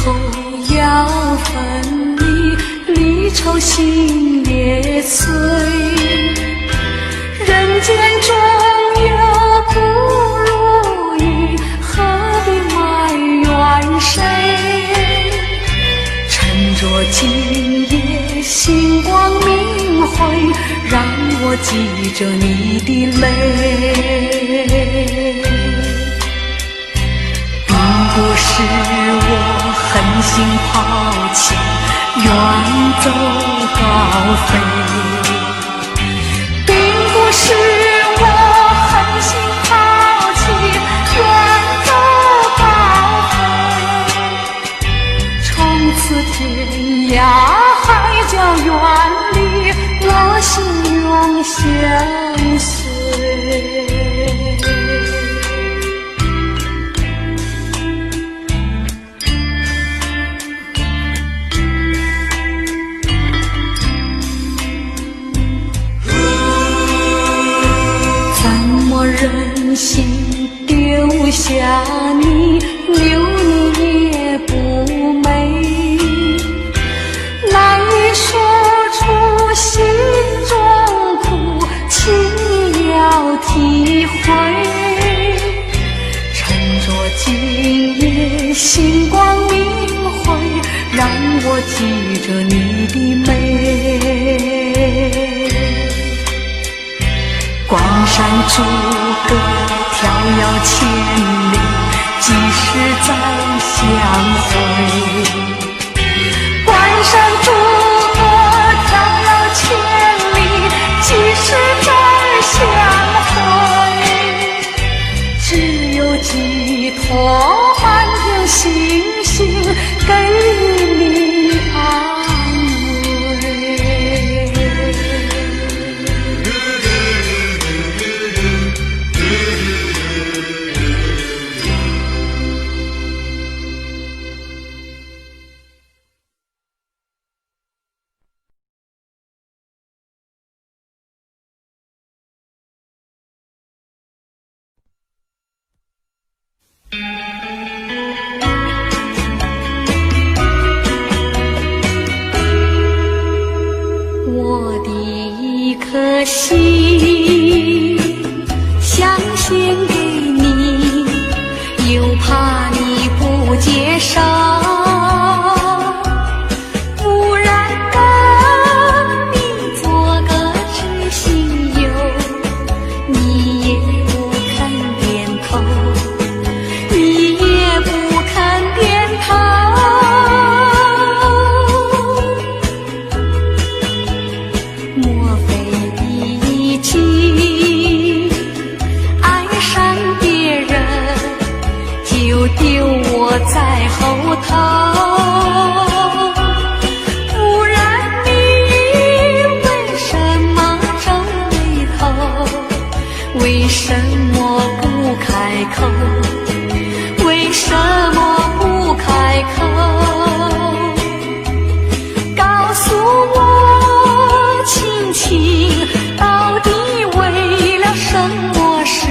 后要分离，离愁心也碎。人间中有不如意，何必埋怨谁？趁着今夜星光明辉，让我记着你的泪。并不是我狠心抛弃，远走高飞，并不是我狠心抛弃，远走高飞。从此天涯海角远离，我心永相随。忍心丢下你，留你也不美，难以说出心中苦，请你要体会。趁着今夜星光明辉，让我记着你的美。关山逐歌迢遥千里，几时再相会？关山逐歌迢遥千里，几时再相会？只有寄托满天星星，给你安可惜想献给你，又怕你不接受，不然跟你做个知心友，你也不肯点头，你也不肯点头。莫非丢我在后头，不然你为什么皱眉头？为什么不开口？为什么不开口？告诉我，亲亲，到底为了什么事，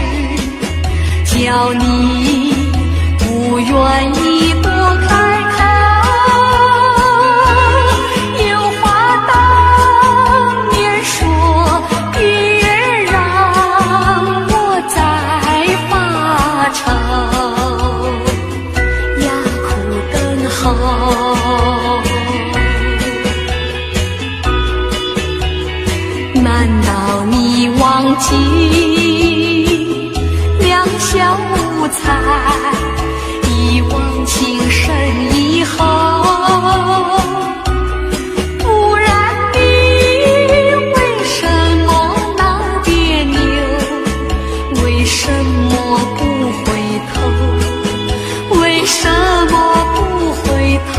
叫你不愿意多开口？有话当面说，别让我再发愁，哑苦等候。难道你忘记两小无猜，一往情深以后？不然你为什么闹别扭？为什么不回头？为什么不回头？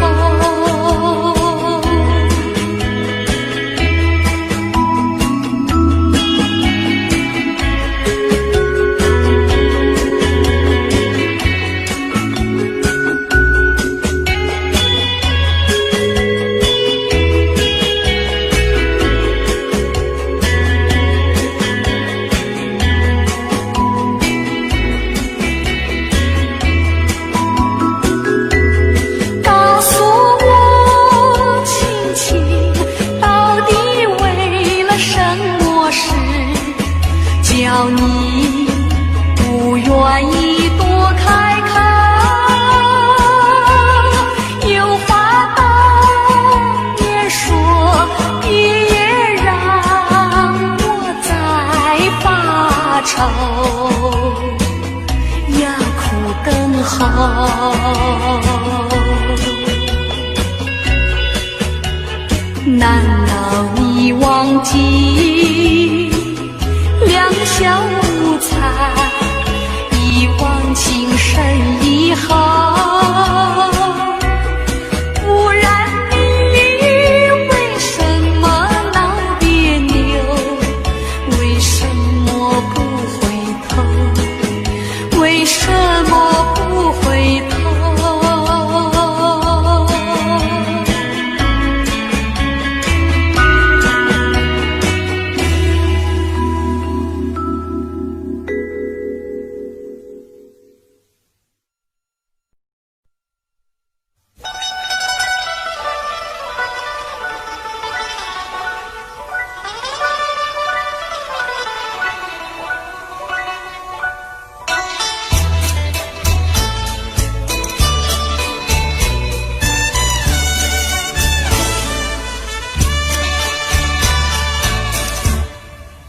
开口，有话到别说，别让我再发愁，哑苦等候。难道你忘记两小无猜，一往情深以后，不然你为什么闹别扭？为什么不回头？为什么不回头？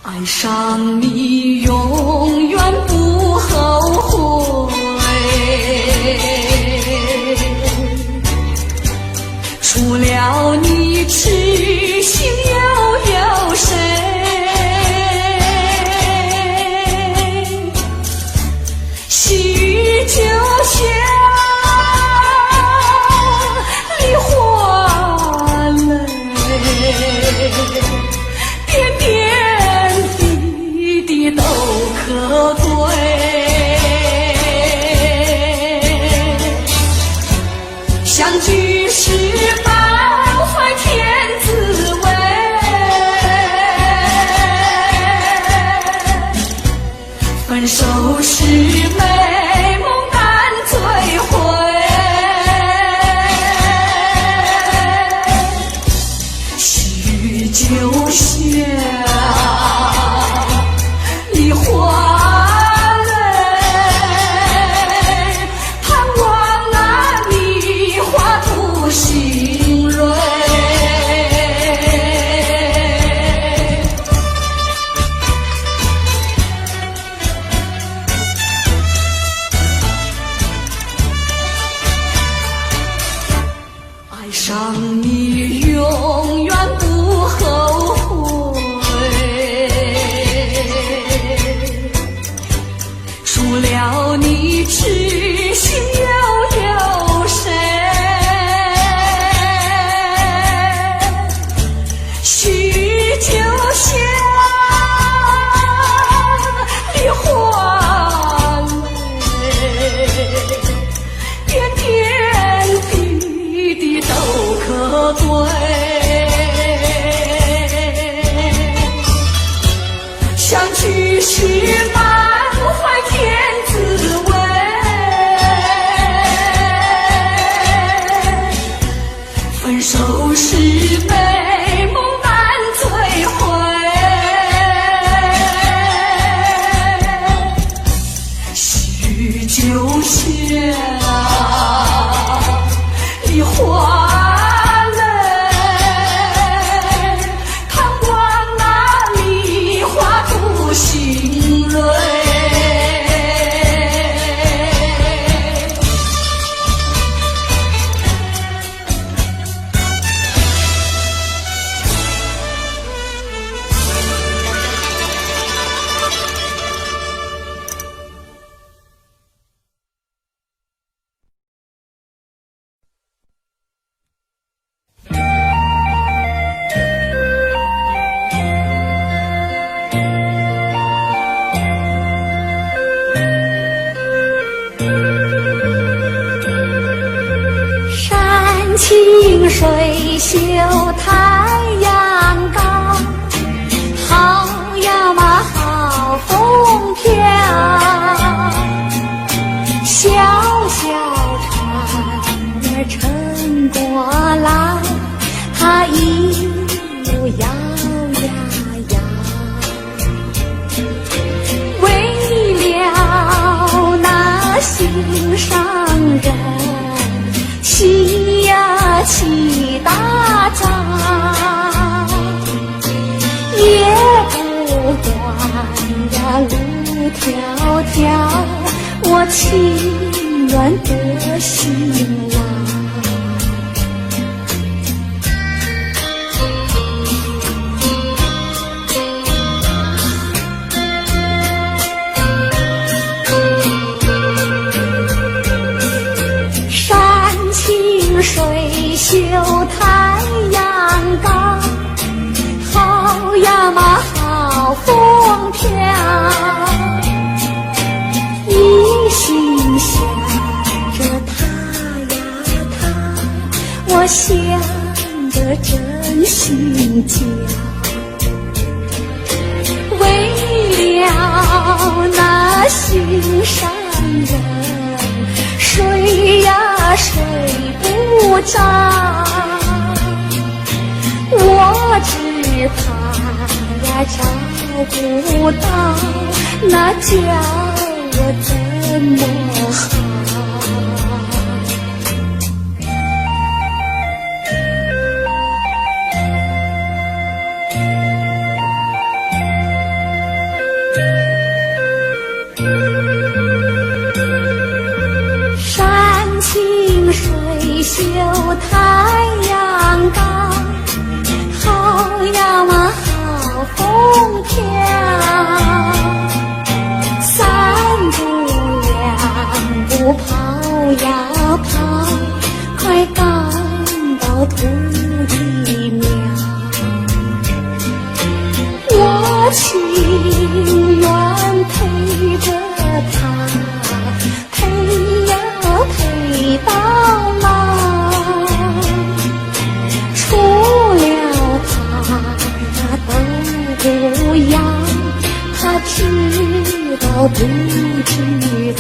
爱上你永远不后悔，除了你痴心又有谁？细雨就像梨花泪，点点都可贵，相聚时满怀天滋味，分手时美梦难追回，细雨就像梨花泪，盼望那梨花吐新蕊。爱上你永远不后悔，除了你痴心又有谁？细雨就像梨花泪，点点滴滴都可贵，相聚时满怀天滋味，分手时美梦难追回，细雨就像梨花泪，盼望那梨花吐新蕊。清水秀太阳高，好呀嘛好风飘，小小船儿撑过来，它一路摇呀摇，为了那些个情愿的兴亡。山清水秀太阳高，好呀嘛好风飘。一心想着他呀他，我想得真心焦。为了那心上人，睡呀睡不着，我只怕呀找不到，那叫我怎么好？山清水秀太阳高，好呀嘛好风飘。三步两步跑呀跑，快赶到土地庙。我情愿陪着他，陪呀陪到老。除了他都不要，他知道不知道？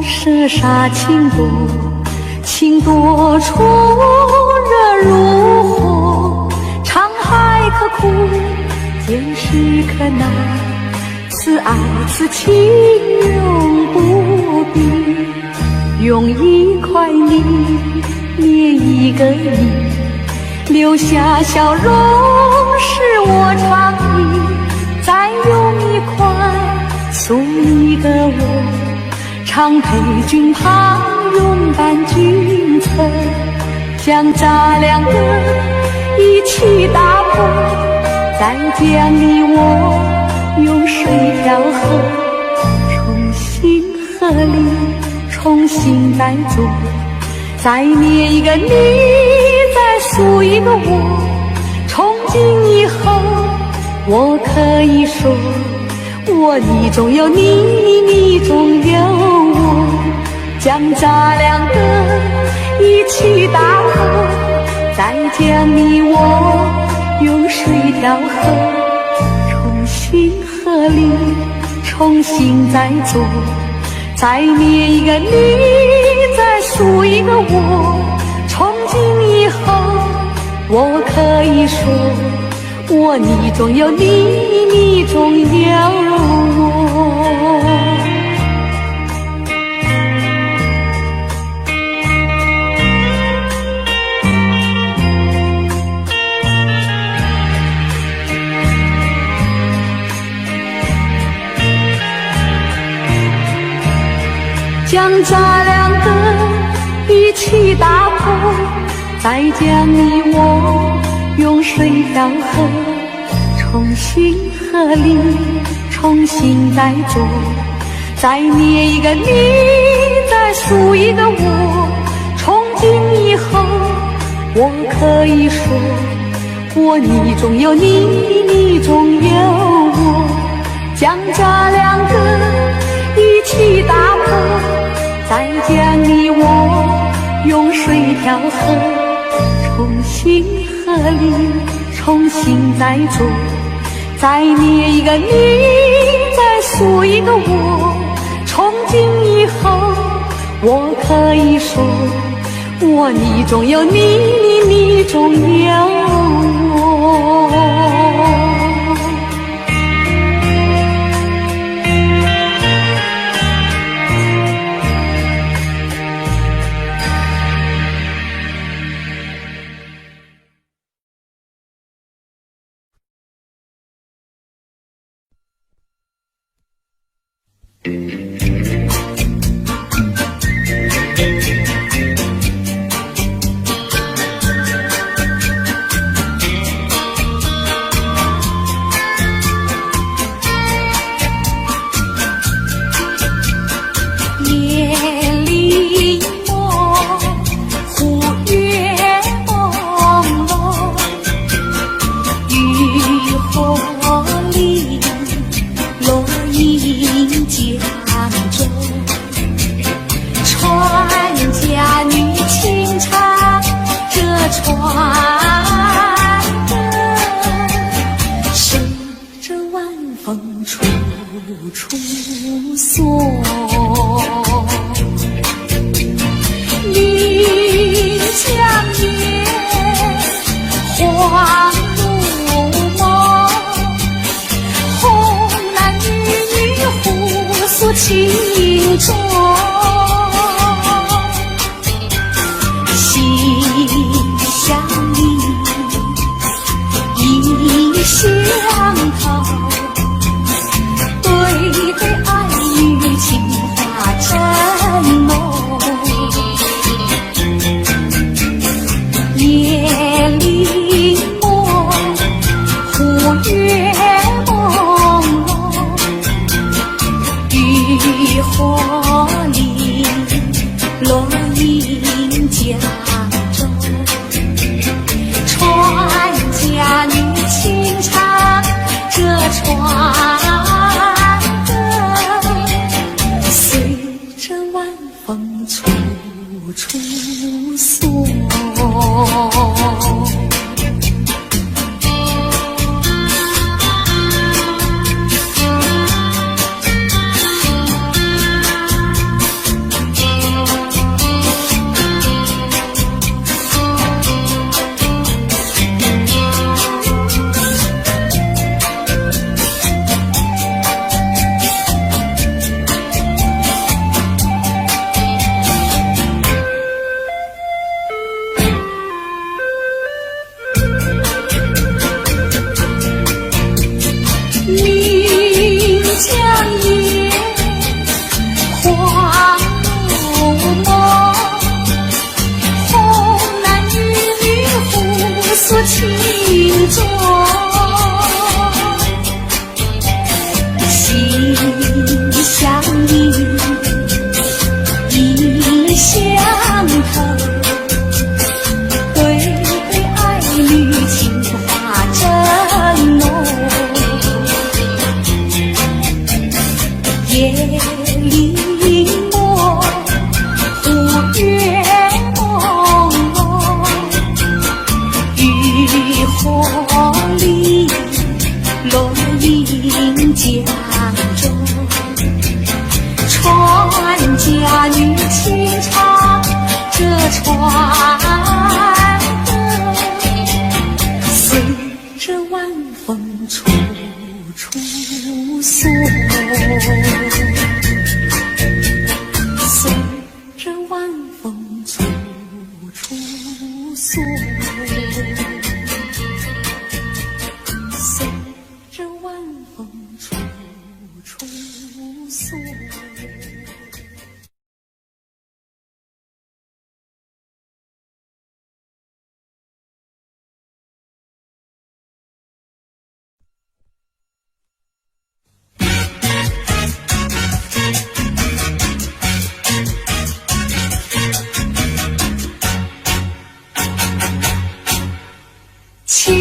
射杀情多，情多处热如火。沧海可枯，见识可难，此爱此情永不变。用一块泥捏一个你，留下笑容是我常忆。再用一块塑一个我，常陪君旁，拥伴君侧，将咱两个一起打破，再将你我用水调和，重新合力，重新再做，再捏一个你，再塑一个我。从今以后，我可以说，我你中有你，你中有我，将咱两个一起打破，再将你我用水调和，重新合力，重新再做，再捏一个你，再塑一个我。从今以后，我可以说，我你中有你，你中有我。将咱两个一起打破，再将你我用水调和，重新合力，重新再做，再捏一个你，再塑一个我。从今以后，我可以说，我你中有你，你中有我，将咱两个一起打破，再将你我用水调和，重新和你重新再做，再捏一个你，再塑一个我。从今以后，我可以说，我你中有你，你中有我。情中心相依，意相投，对对爱与情话真浓。夜里梦，忽月朦胧，渔火里落英江中，船家女轻唱这船歌，随着晚风处处送。情中心相依，意相投，对对爱侣情话真浓。夜里梦，忽月朦胧，渔火里落英江中，船家女轻唱这船歌，随着晚风处处送，随着晚风处处送。随着晚风处处送。秋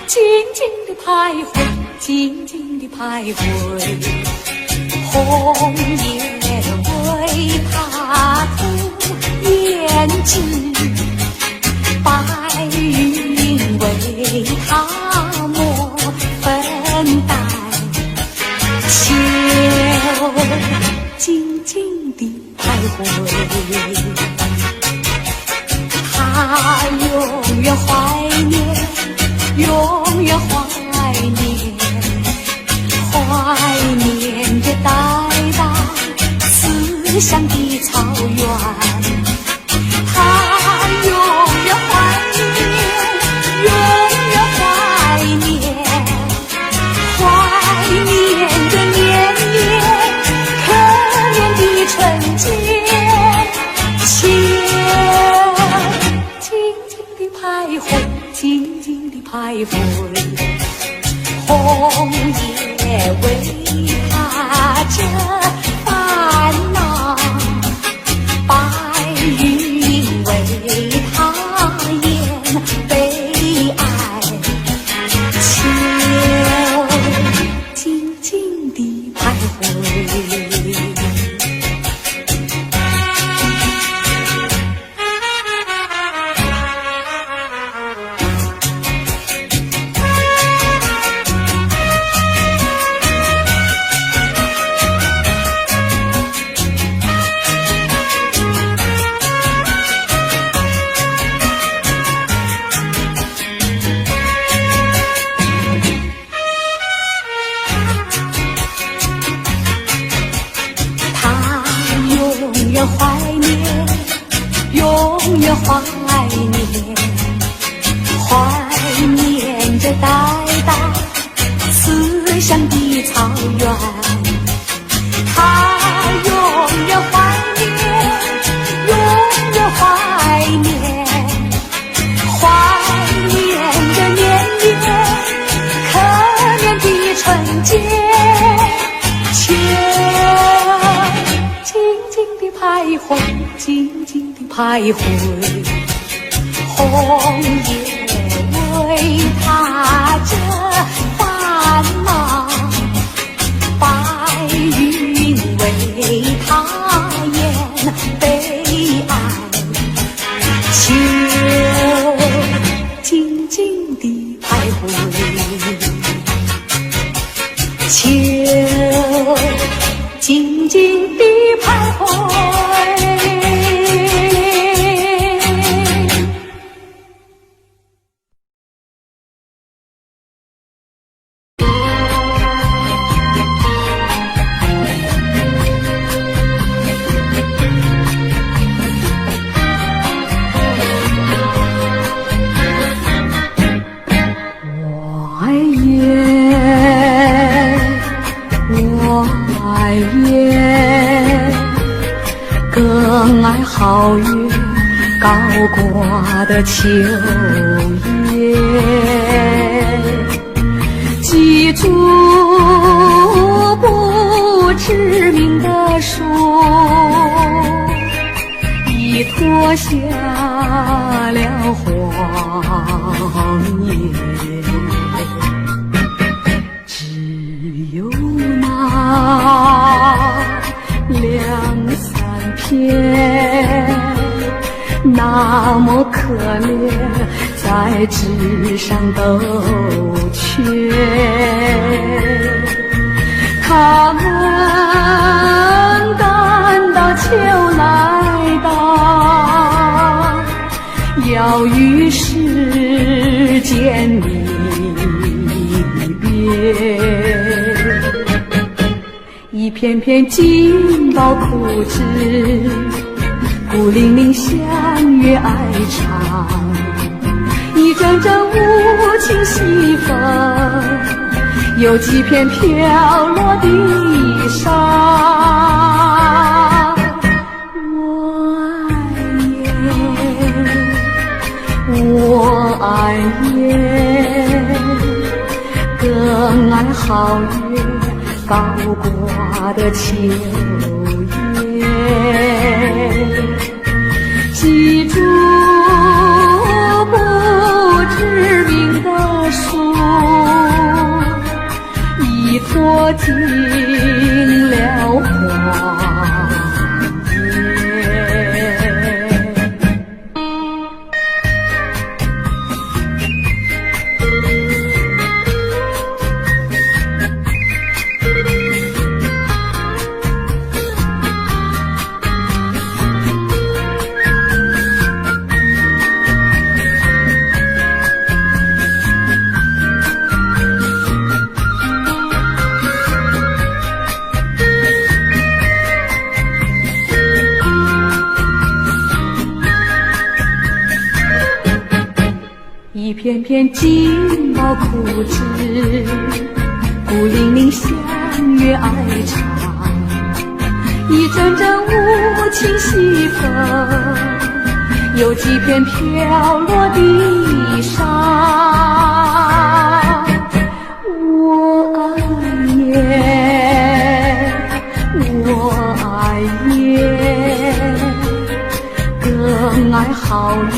静静地徘徊，静静地徘徊，红叶为他涂。编织，白云为他抹粉黛，秋静静地徘徊，他永远怀念，永远怀念，怀念着代代思乡的草原。他永远怀念，永远怀念，怀念着年年可怜的春节，情静静地徘徊，静静地徘徊，红叶为他遮烦恼，白云为他掩悲哀，秋静静地徘徊。永远怀念，永远怀念，怀念着代代思乡的草原。他永远怀念，永远怀念，怀念着年年可怜的春节，秋徘徊，静静地徘徊，红叶为他遮烦恼，白云为他掩悲哀，秋静静地徘徊，秋静静地徘徊。更爱皓月高挂的秋叶，记住不知名的树，已脱下了黄叶，只有那两三片那么可怜，在纸上都缺。他们感到秋来到，要与世间离别。一片片金宝枯枝，孤零零相约哀唱，一阵阵无情西风，有几片飘落地上。我爱雁，更爱皓月高挂的秋叶，记住不知名的树，已脱尽了黄叶。一片片金毛枯枝，孤零零相约爱长。一阵阵无情西风，有几片飘落地上。我爱雁，我爱雁，更爱好日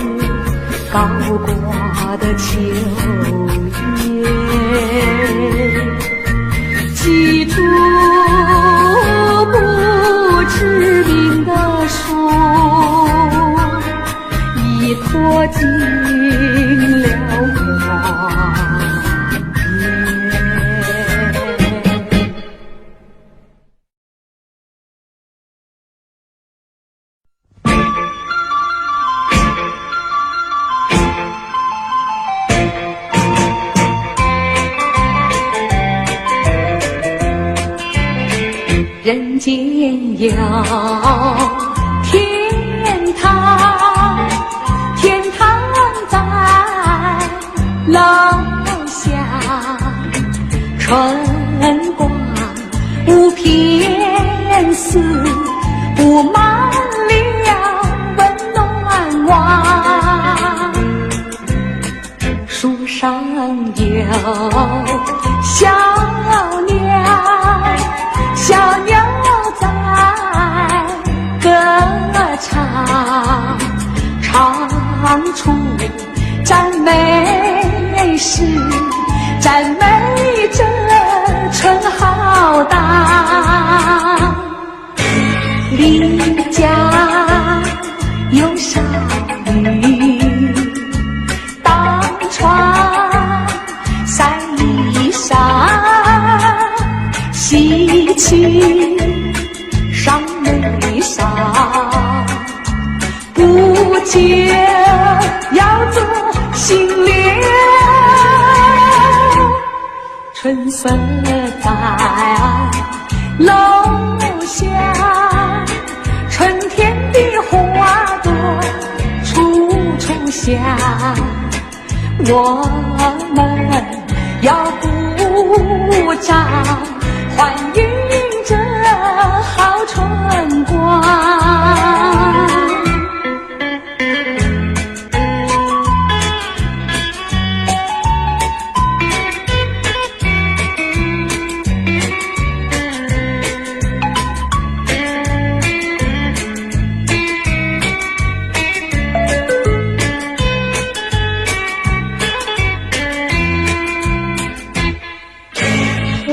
高挂的秋叶。记住不知名的树，已脱尽了光叶。人间有天堂，天堂在楼下，春光无偏私，布满了温暖网。树上有小鸟，小鸟在歌唱，唱出赞美诗，赞美这春浩荡。离家有少女，当窗晒衣裳，喜气上眉梢，不久要做新娘。春色在楼下，春天的花朵处处香。我们要鼓掌欢迎这好春光。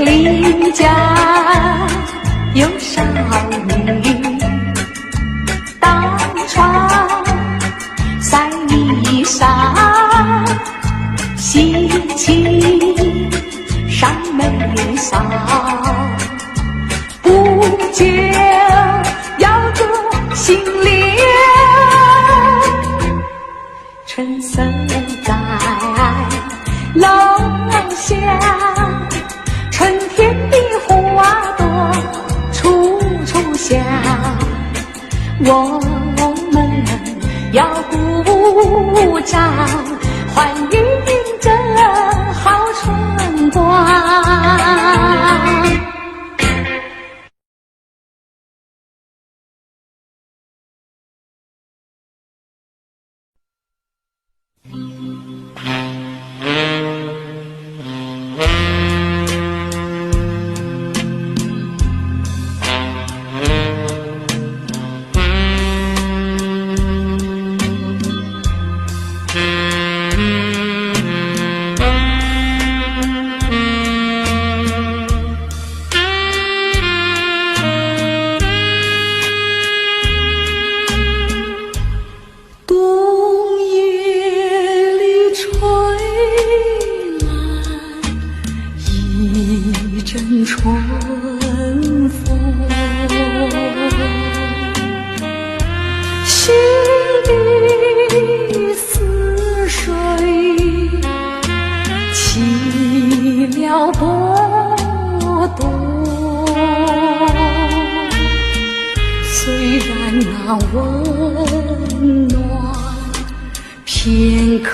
邻家有少女，当窗晒衣裳，喜气上眉梢，不久要做新娘。春色在楼下，春天的花朵处处香。我们要鼓掌欢迎这好春光。春风，心里似水，起了波动。虽然那温暖片刻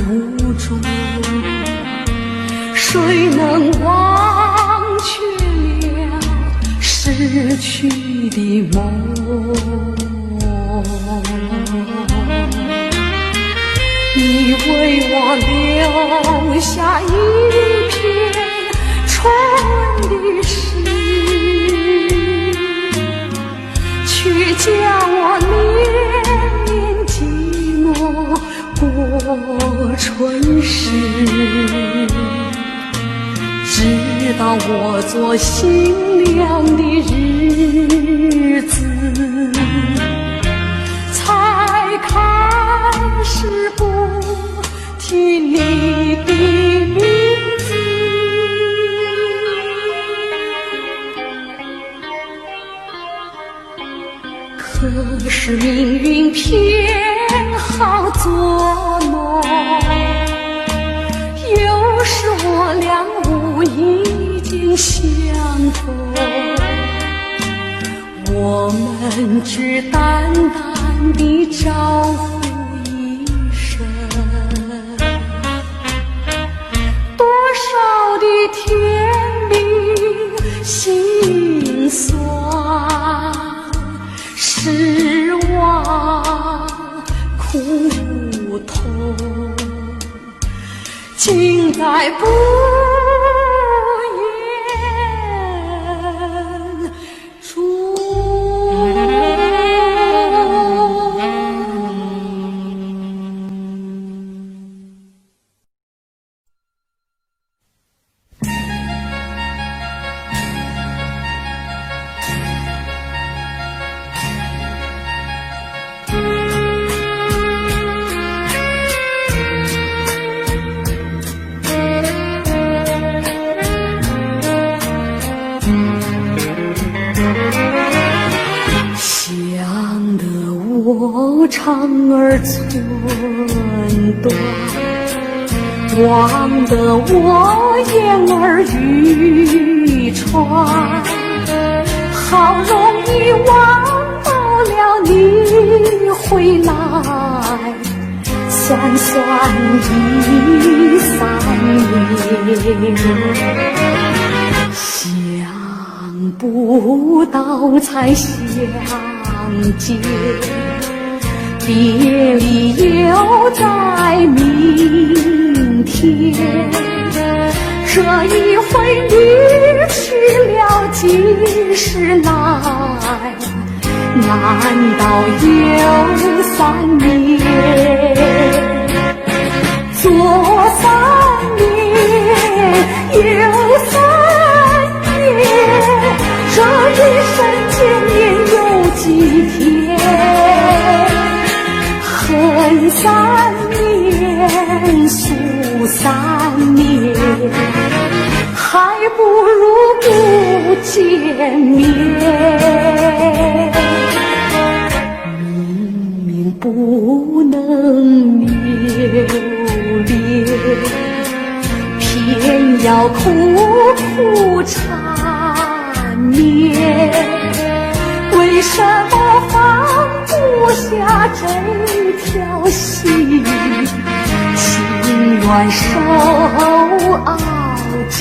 无中，谁能忘却了逝去的梦？你为我留下一片春的诗，却叫我年年寂寞过春时。直到我做新娘的日子，才开始不提你的名字。可是命运偏好作弄，有时我俩无意间相逢，我们只淡淡地招呼一声，多少的甜蜜心酸失望苦痛，尽在不言中。想得我肠儿寸断，忘得我言儿语穿，好容易望到了你回来，算算已3年，想不到才相见，别离又在明天。这一回你去了几时来？难道又3年？左3年，右3年，这一生见面有几天？恨3年，诉3年，还不如不见面。明明不能留恋，偏要苦苦缠绵。为什么放不下这条心？情愿受熬煎。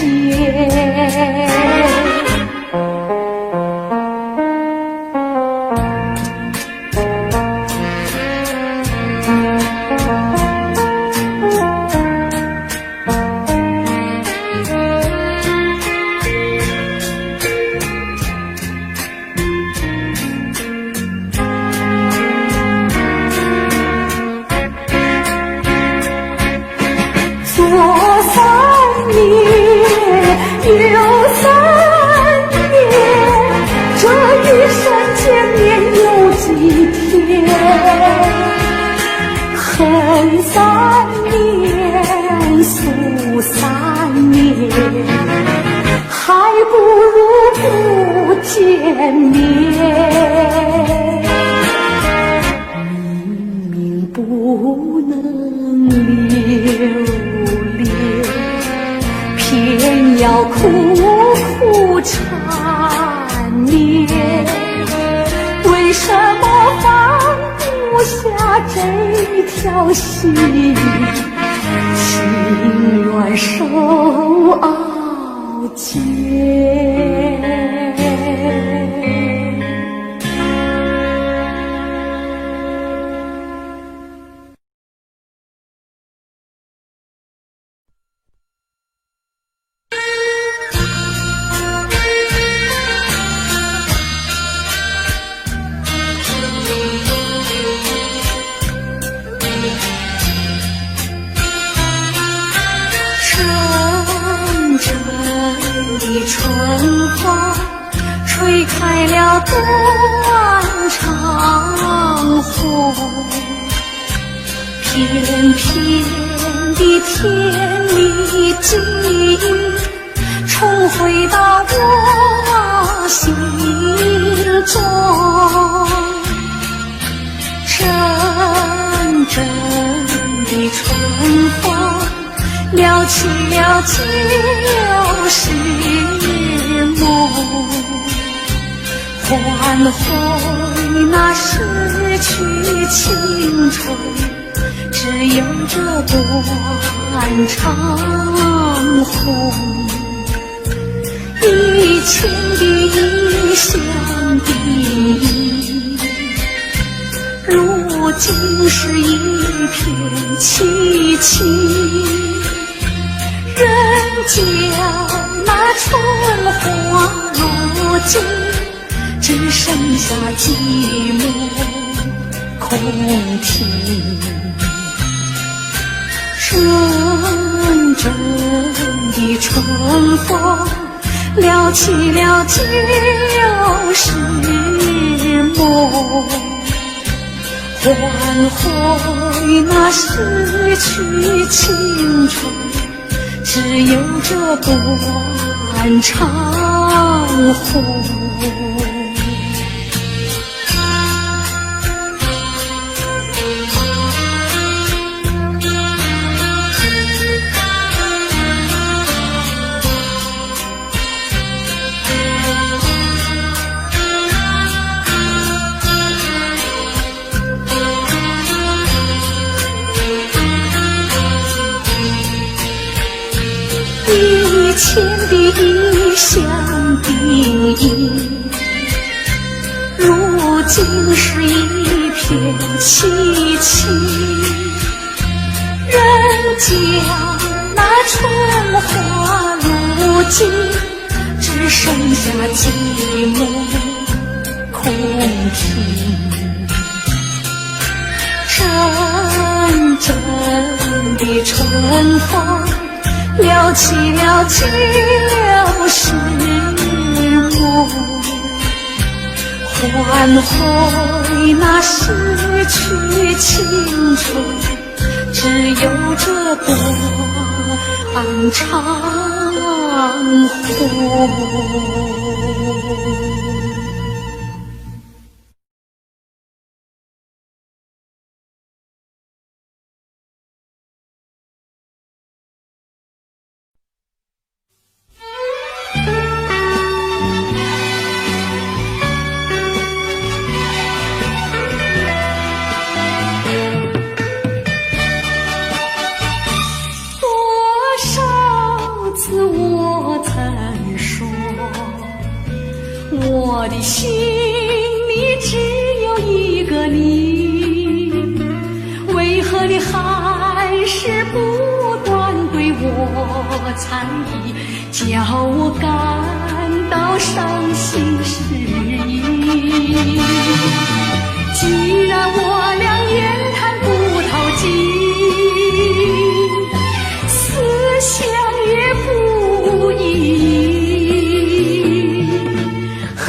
左3年，右3年，这一生见面有几天？恨3年，诉3年，还不如不见面。明明不能留恋，偏要苦苦缠绵。为什么放不下这条心？心愿受傲结。的春花吹开了断肠红，片片的甜蜜记忆重回到我心中，阵阵的春风撩起了旧时梦，唤回那逝去青春，只有这断肠红。以前的异乡的你，如今是一片凄凄。人家那春花落尽，只剩下寂寞空庭。阵阵的春风撩起了旧时梦，唤回那逝去青春，只有这断肠红。以前的异乡的你，如今是一片凄凄。人家那春花落尽，只剩下寂寞空庭。阵阵的春风撩起了旧时梦，唤回那逝去青春，只有这断肠红。我的心里只有一个你，为何你还是不断对我猜疑，叫我感到伤心失意。既然我俩言谈不投机，思想也不一，何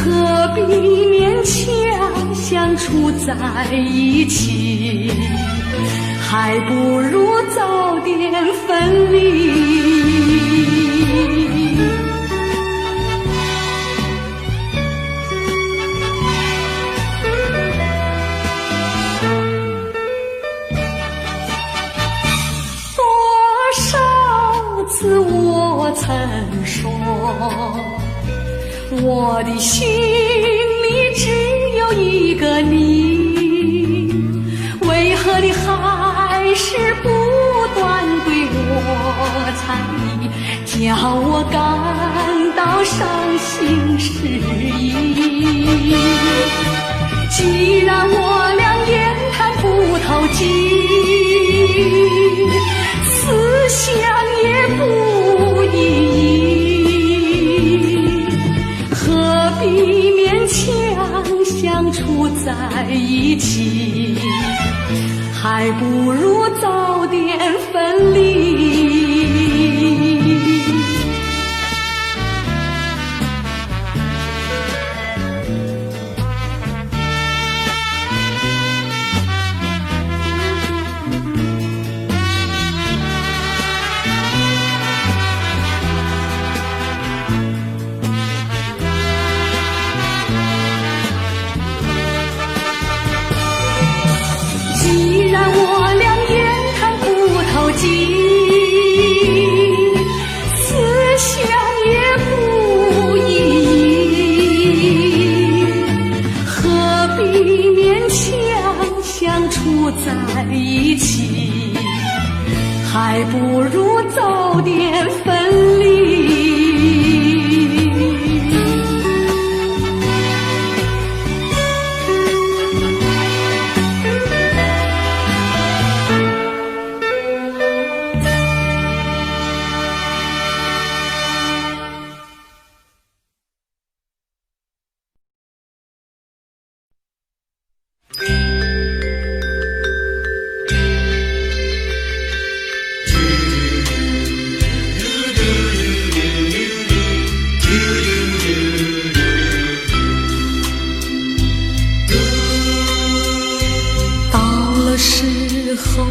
必勉强相处在一起，还不如早点分离。多少次我曾说，我的心里只有一个你，为何你还是不断对叫我感到伤心失意。既然我俩言谈不投机，思想也不一，何必勉强相处在一起？还不如早点分离。既然我俩言谈不投机，思想也不一，何必勉强相处在一起？还不如早点分离。时候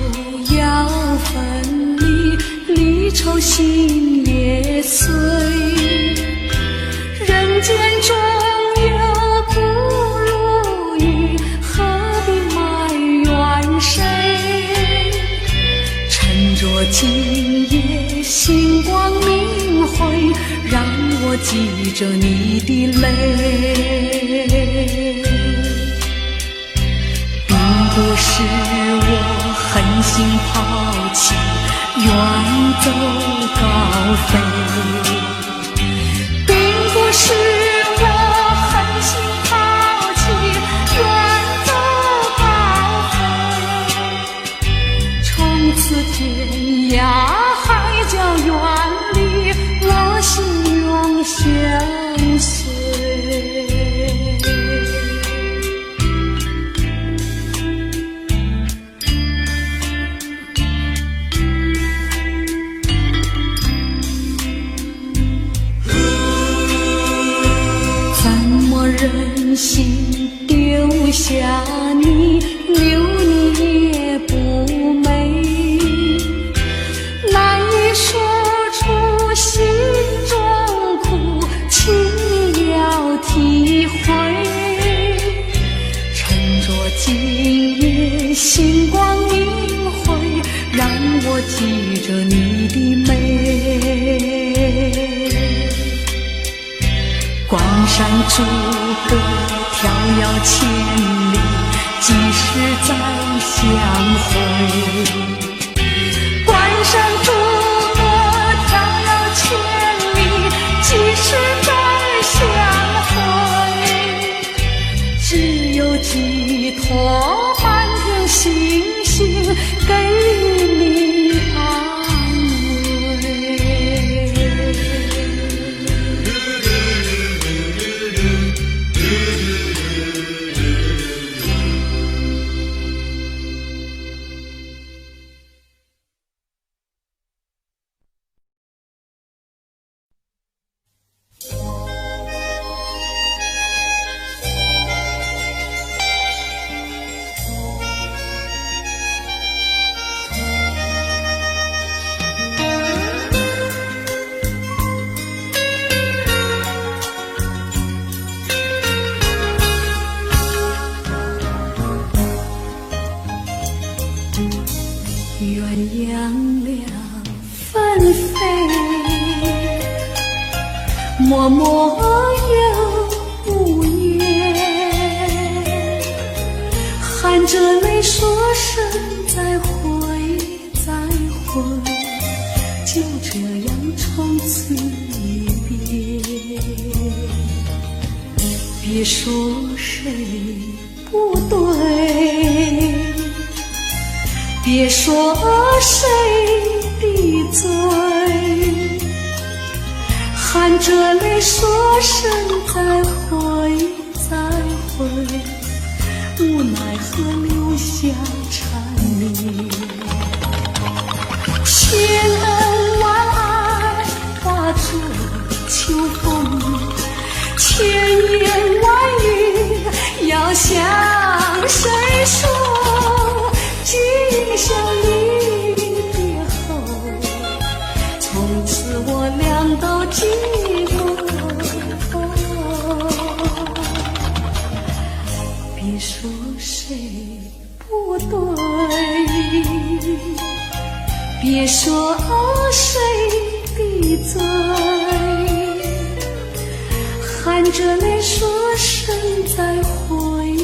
要分离，离愁心也碎。人间中有不如意，何必埋怨谁？趁着今夜星光明辉，让我记着你的泪。不是我狠心抛弃，远走高飞，并不是我狠心抛弃，远走高飞。从此天涯海角远离，我心永相随。忍心丢下你，留你也不美，难以说出心中苦，请你要体会。趁着今夜星光明辉，让我记着你的美。关山阻隔迢遥千里，几时再相会？关山阻隔迢遥千里，几时再相会？只有寄托满天星星，给你安慰。鸳鸯两纷飞，默默又无言，含着泪说声再会再会，就这样从此一别。别说谁不对，别说谁的罪，含着泪说声再会再会，无奈何留下缠绵。千恩万爱化作秋风，千言万语要向谁说？今宵离别后，从此我俩都寂寞。别说谁不对，别说谁的罪，含着泪说声再会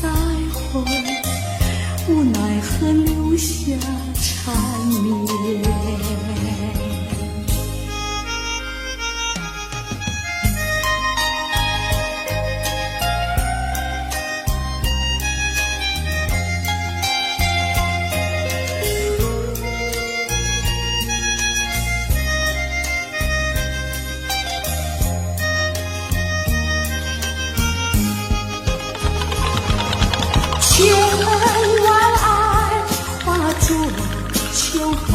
再会，无奈何留下缠绵。千恩万爱化作秋风，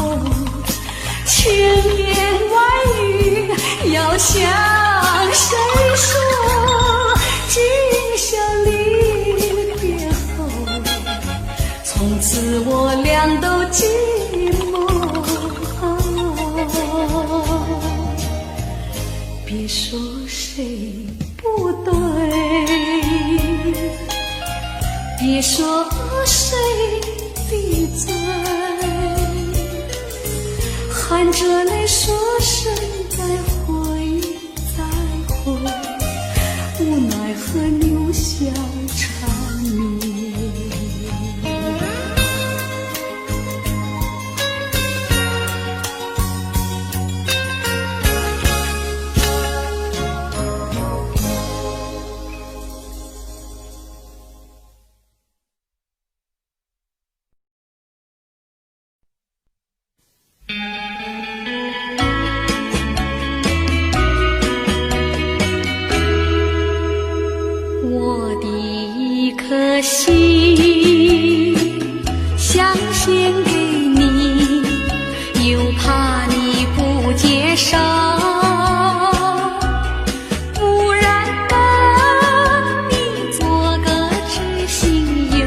千言万语要向谁说？今宵离别后，从此我俩都寂寞。别说谁不对，别说谁的罪，含着泪说声再会再会，无奈何留下缠绵。我的一颗心想献给你，又怕你不接受，不然跟你做个知心友，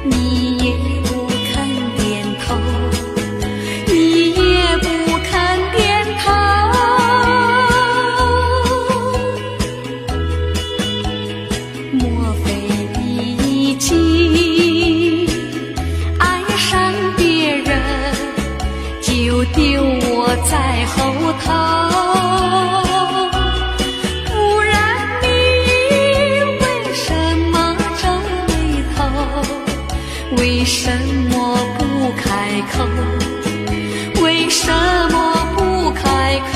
你也不肯点头，你也不肯点头。莫非你已经爱上别人，就丢我在后头？不然你为什么皱眉头？为什么不开口？为什么不开口？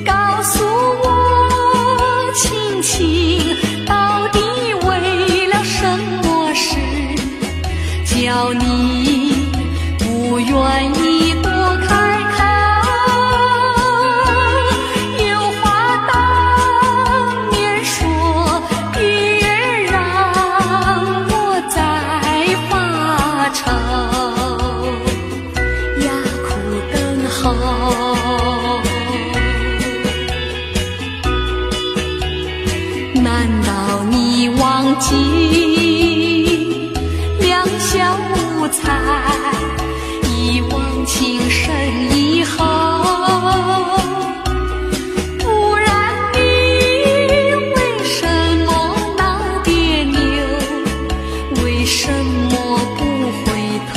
告诉我亲亲，到底为了什么事，叫你不愿意多开口？有话当面说，别让我再发愁，哑苦等候。难道你忘记两小无猜，一往情深以后？不然你为什么闹别扭？为什么不回头？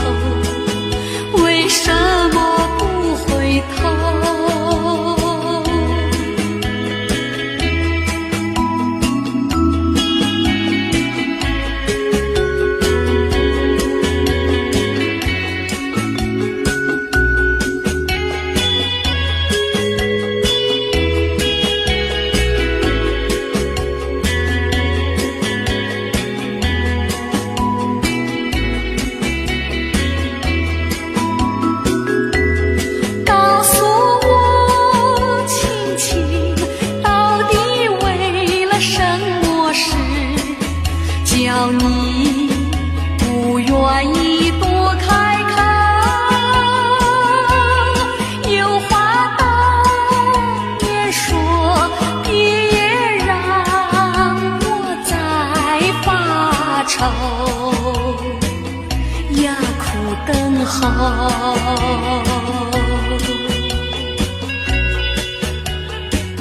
为什么不回头？苦等候。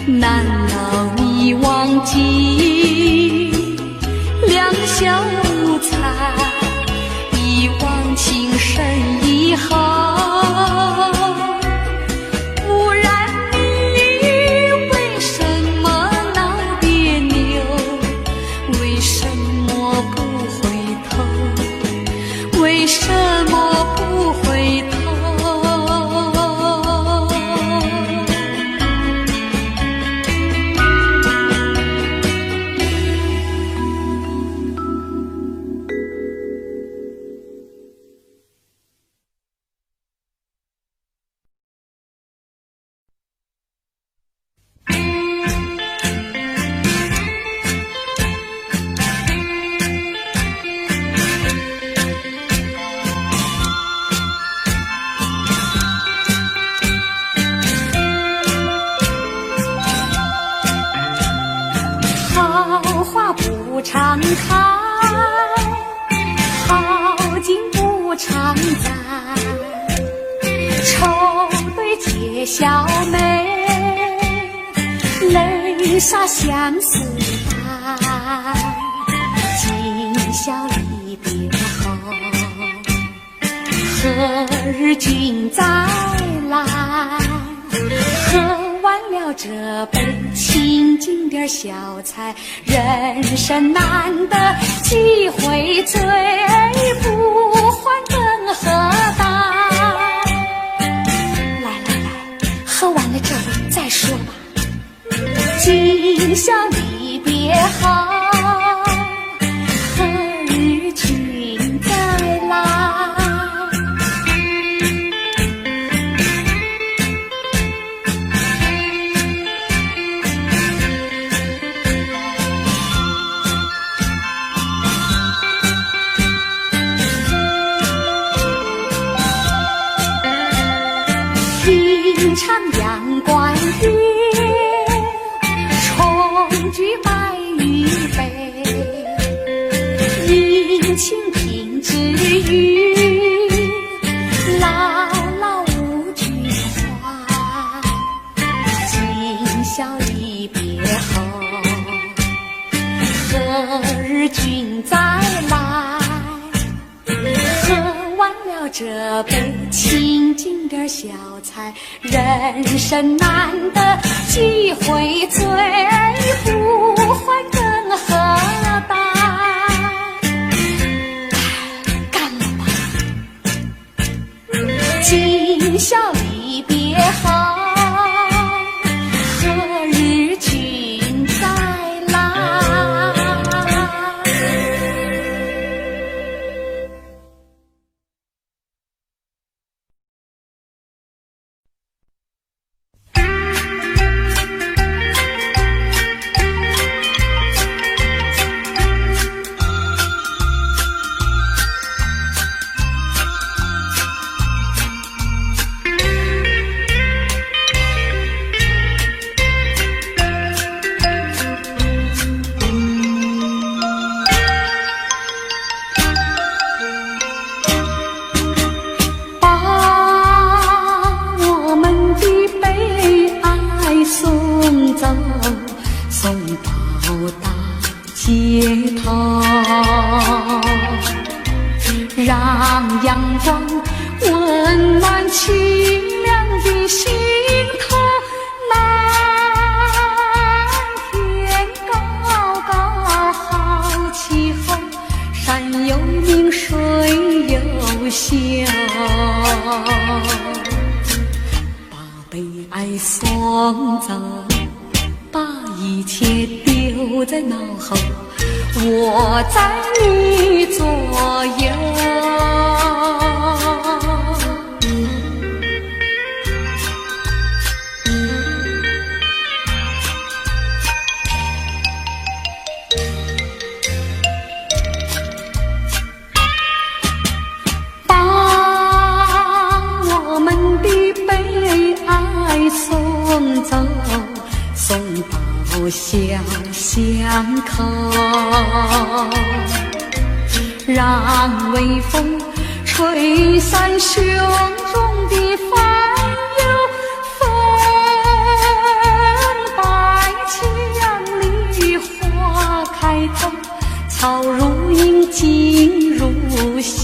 难道你忘记两小无猜，一往情深以后？不然你为什么闹别扭？为什么不回头？为什么不回头？好花不常开，好景不常在。愁对解笑眉，泪洒相思带。今宵离别后，何日君再来？喝完了这杯清静点小菜，人生难得几回醉，不还更何待？来来来，喝完了这杯再说吧。今宵离别后，何日君再来？平常阳关月，重举白玉杯，殷勤品之语，姥姥无惧怀。今宵离别后，何日君再来？喝完了这杯清静点小菜，人生难得几回醉，不还更何待？干了吧！今宵离别后，何日君再来？送到大街头，让阳光温暖清凉的心头。蓝天高高好气候，山有名水有秀，把悲哀送走，把一切丢在脑后，我在你左右。送走，送到小巷口，让微风吹散胸中的烦忧，风摆起杨梨花开头，草如茵景如秀，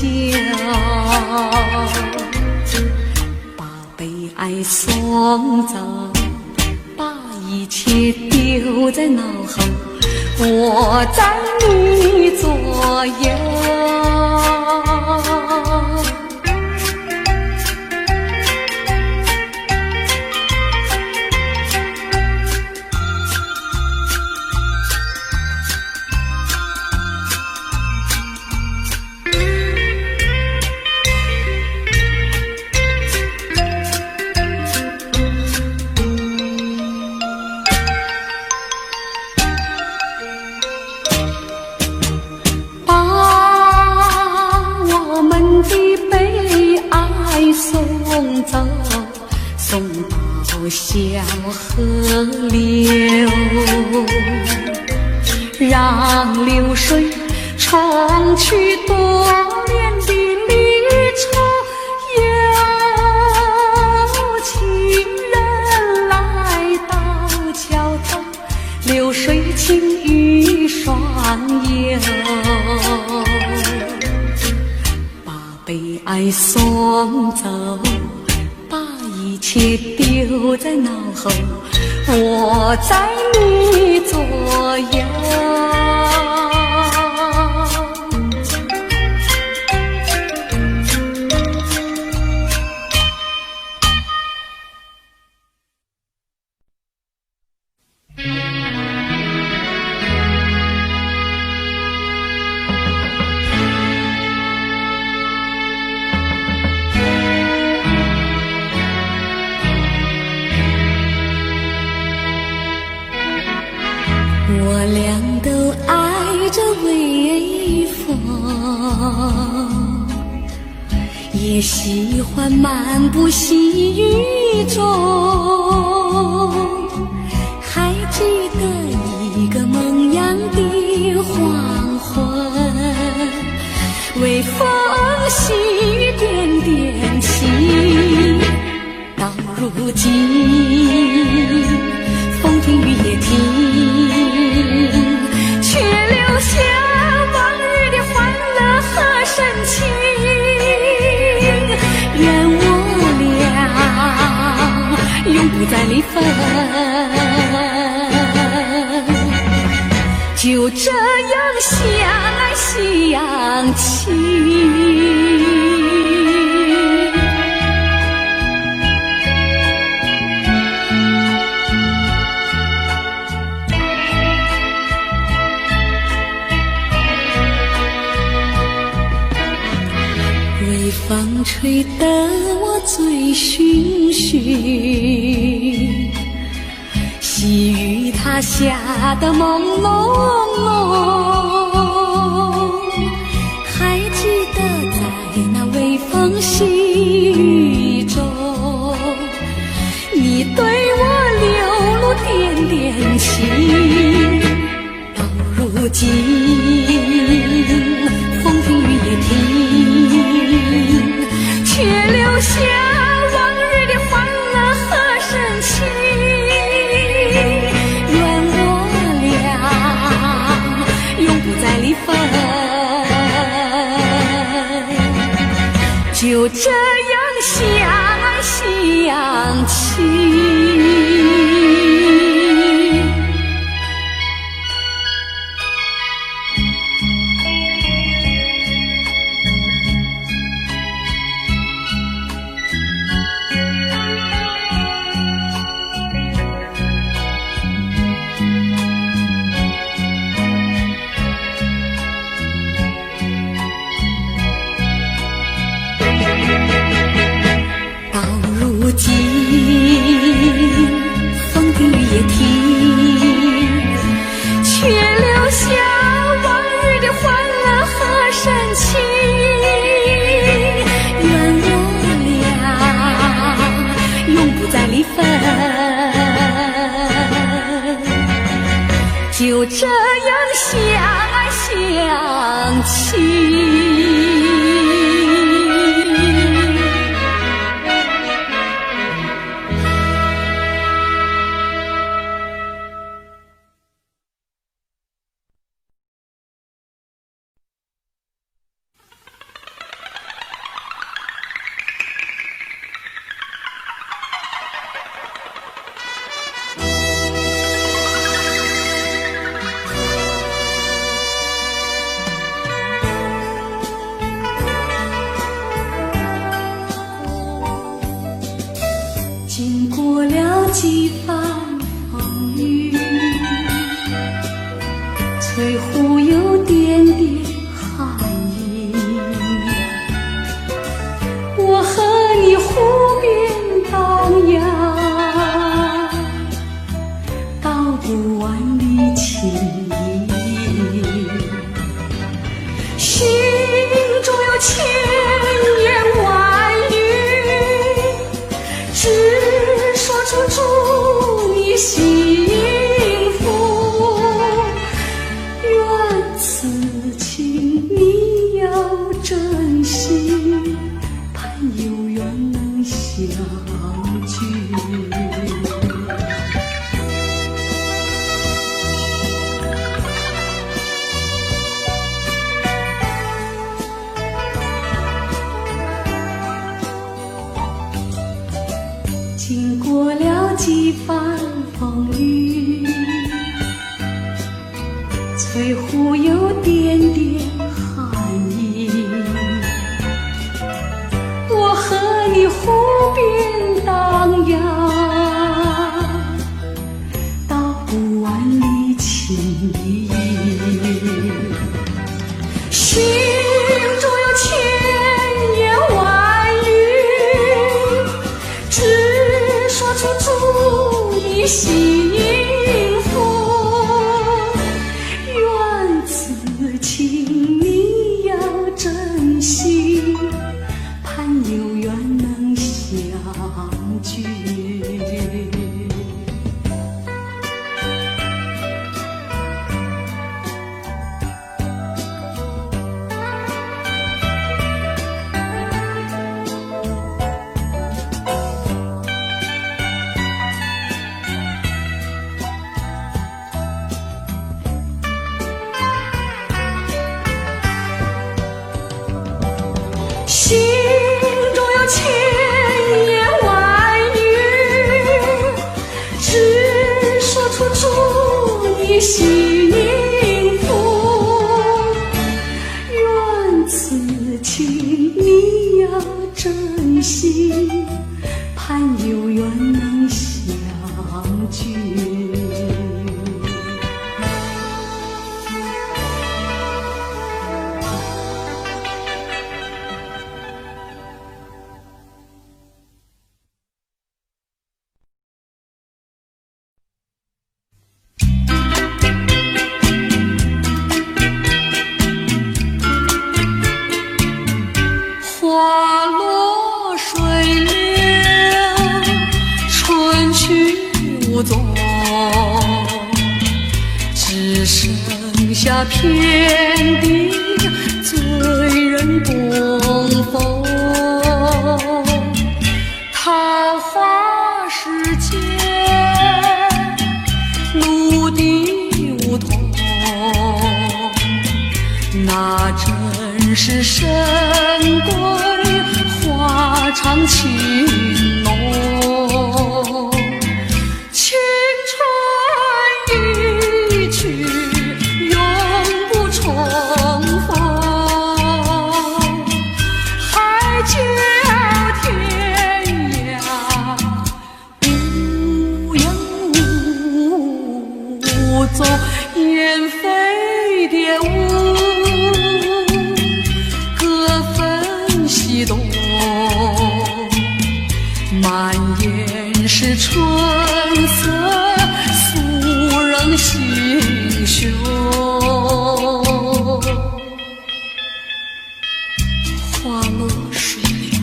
把悲哀送走，把一切丢在脑后，我在你左右。送到小河流，让流水冲去多年的离愁，有情人来到桥头，流水轻于双游，把悲哀送走，一切丢在脑后，我在你左右。我俩都爱着微风，也喜欢漫步细雨中，还记得一个梦样的黄昏，微风细雨点点情，到如今风停雨也停，却留下往日的欢乐和深情。愿我俩永不再离分，就这样相爱相亲。微风吹得我醉醺醺，细雨它下得朦朦胧，还记得在那微风细雨中，你对我流露点点情，到如今风停雨也停，却留下往日的欢乐和深情。愿我俩永不再离分，就这样相爱相亲。如今风停雨也停，却留下往日的欢乐和深情。愿我俩永不再离分，就这样相爱相亲。过了几番风雨，翠湖有点点寒意。我和你湖边荡漾，道不完离情意。心中有千言万语，只说出祝你幸福。愿此情你要珍惜，盼有缘能相聚。心中有千言万语，只说出祝你幸福。愿此情你要珍惜，盼有缘能相聚。花落水流，春去无踪，只剩下遍地醉人东风。桃花世间，陆地梧桐，那真是神鬼花长情浓。青春一去永不重逢，海角天涯无影无踪，雁飞蝶舞，各分西东，满眼是春色，诉人心胸。花落水流，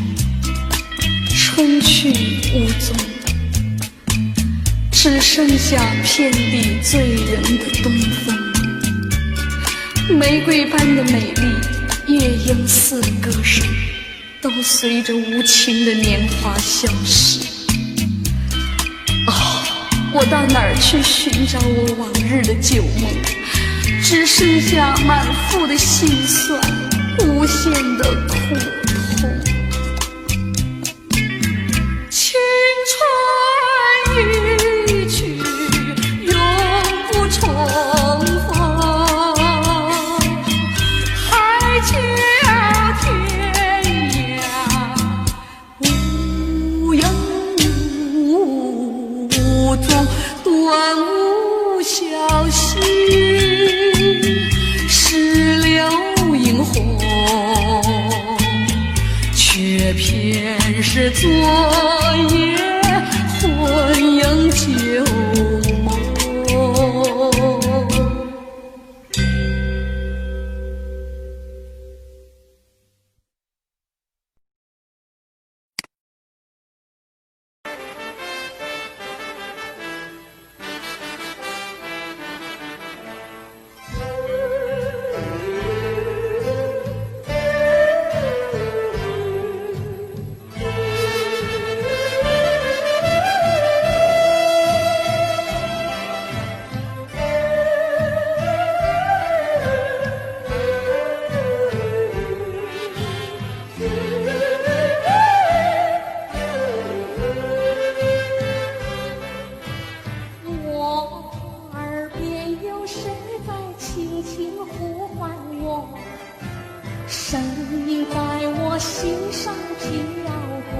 春去无踪，只剩下遍地醉人的东风。玫瑰般的美丽，月影似歌声，都随着无情的年华消逝。我到哪儿去寻找我往日的旧梦？只剩下满腹的心酸，无限的苦痛。青春一去永不重逢，海角天涯无影无踪，断无消息，石榴映红，却偏是昨夜魂萦旧梦。过，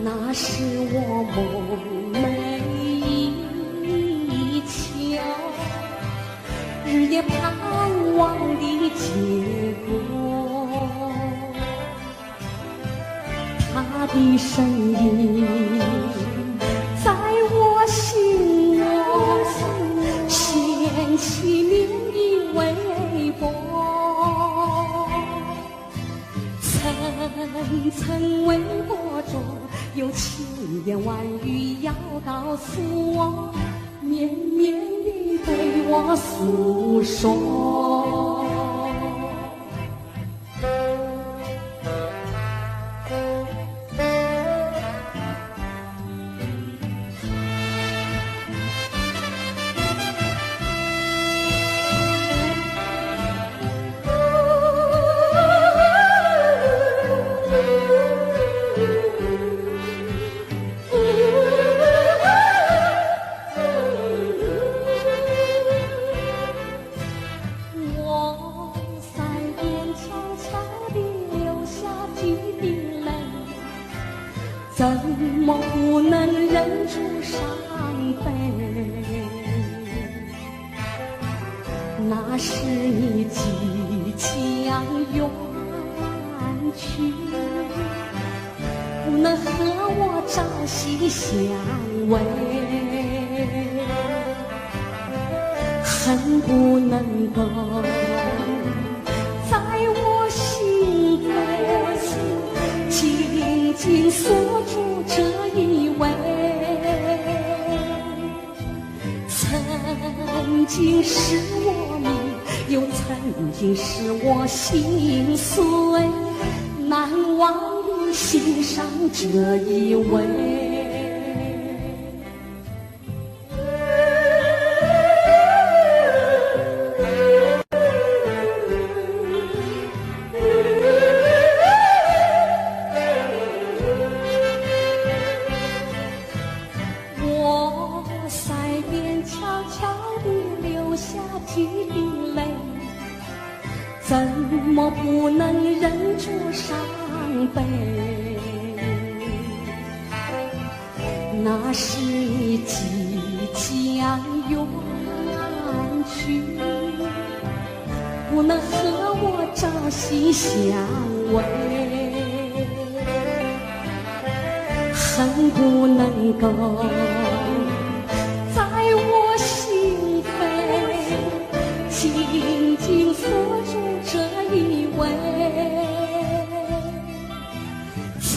那是我梦寐以求，日夜盼望的结果。他的身影在我心窝，掀起涟漪微波，层层微波中有千言万语要告诉我，绵绵地对我诉说。怎么不能忍住伤悲？那是你即将远去，不能和我朝夕相偎，恨不能够在我心扉紧紧锁住这一位，曾经是我命，又曾经是我心碎，难忘的心上这一位。几滴泪，怎么不能忍住伤悲？那是你即将远去，不能和我朝夕相偎，恨不能够在我心扉紧紧锁住这一位，曾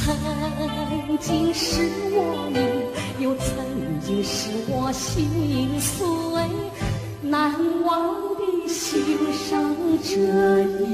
经是我命，又曾经是我心碎，难忘的心上这一